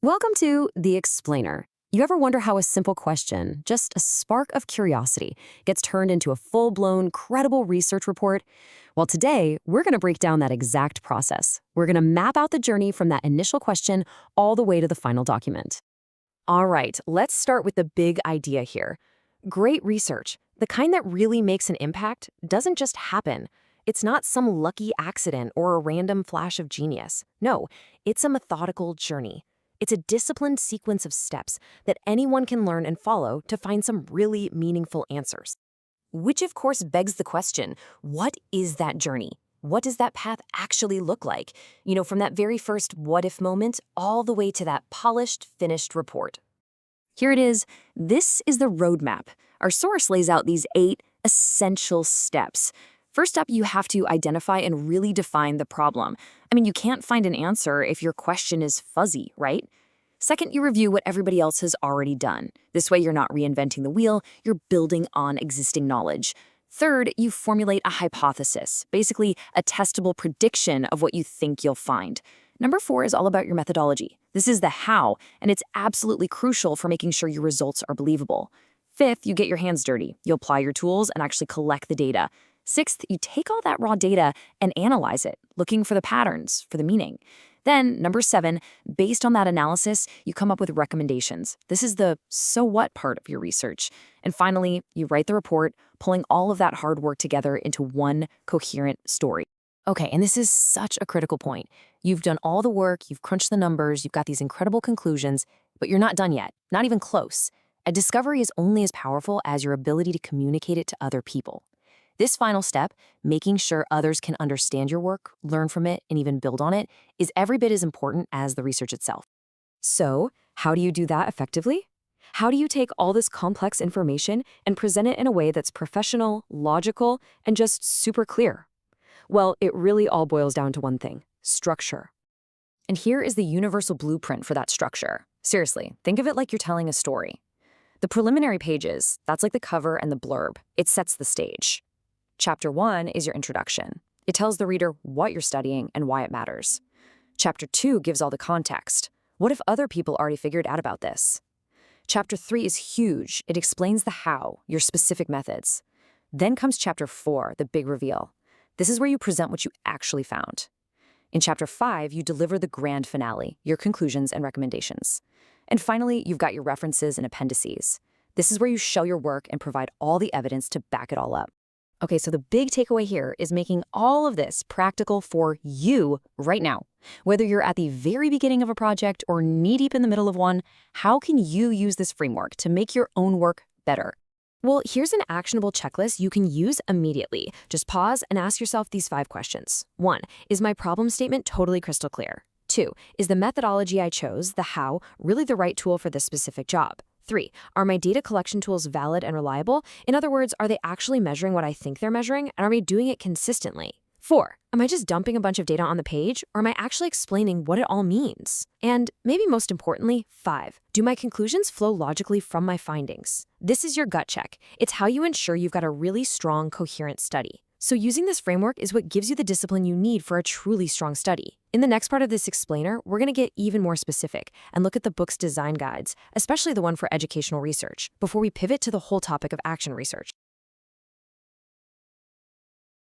Welcome to The Explainer. You ever wonder how a simple question, just a spark of curiosity, gets turned into a full-blown, credible research report? Well, today, we're going to break down that exact process. We're going to map out the journey from that initial question all the way to the final document. All right, let's start with the big idea here. Great research, the kind that really makes an impact, doesn't just happen. It's not some lucky accident or a random flash of genius. No, it's a methodical journey. It's a disciplined sequence of steps that anyone can learn and follow to find some really meaningful answers. Which, of course, begs the question, what is that journey? What does that path actually look like? From that very first what-if moment all the way to that polished, finished report. Here it is. This is the roadmap. Our source lays out these 8 essential steps. First up, you have to identify and really define the problem. You can't find an answer if your question is fuzzy, right? Second, you review what everybody else has already done. This way, you're not reinventing the wheel, you're building on existing knowledge. Third, you formulate a hypothesis, basically a testable prediction of what you think you'll find. Number 4 is all about your methodology. This is the how, and it's absolutely crucial for making sure your results are believable. Fifth, you get your hands dirty. You apply your tools and actually collect the data. Sixth, you take all that raw data and analyze it, looking for the patterns, for the meaning. Then, number 7, based on that analysis, you come up with recommendations. This is the so what part of your research. And finally, you write the report, pulling all of that hard work together into one coherent story. Okay, and this is such a critical point. You've done all the work, you've crunched the numbers, you've got these incredible conclusions, but you're not done yet, not even close. A discovery is only as powerful as your ability to communicate it to other people. This final step, making sure others can understand your work, learn from it, and even build on it, is every bit as important as the research itself. So, how do you do that effectively? How do you take all this complex information and present it in a way that's professional, logical, and just super clear? Well, it really all boils down to one thing: structure. And here is the universal blueprint for that structure. Seriously, think of it like you're telling a story. The preliminary pages, that's like the cover and the blurb. It sets the stage. Chapter 1 is your introduction. It tells the reader what you're studying and why it matters. Chapter 2 gives all the context. What if other people already figured out about this? Chapter 3 is huge. It explains the how, your specific methods. Then comes Chapter 4, the big reveal. This is where you present what you actually found. In Chapter 5, you deliver the grand finale, your conclusions and recommendations. And finally, you've got your references and appendices. This is where you show your work and provide all the evidence to back it all up. Okay, so the big takeaway here is making all of this practical for you right now. Whether you're at the very beginning of a project or knee-deep in the middle of one, how can you use this framework to make your own work better? Well, here's an actionable checklist you can use immediately. Just pause and ask yourself these 5 questions. 1, is my problem statement totally crystal clear? 2, is the methodology I chose, the how, really the right tool for this specific job? 3, are my data collection tools valid and reliable? In other words, are they actually measuring what I think they're measuring, and are we doing it consistently? 4, am I just dumping a bunch of data on the page, or am I actually explaining what it all means? And maybe most importantly, 5, do my conclusions flow logically from my findings? This is your gut check. It's how you ensure you've got a really strong, coherent study. So using this framework is what gives you the discipline you need for a truly strong study. In the next part of this explainer, we're going to get even more specific and look at the book's design guides, especially the one for educational research, before we pivot to the whole topic of action research.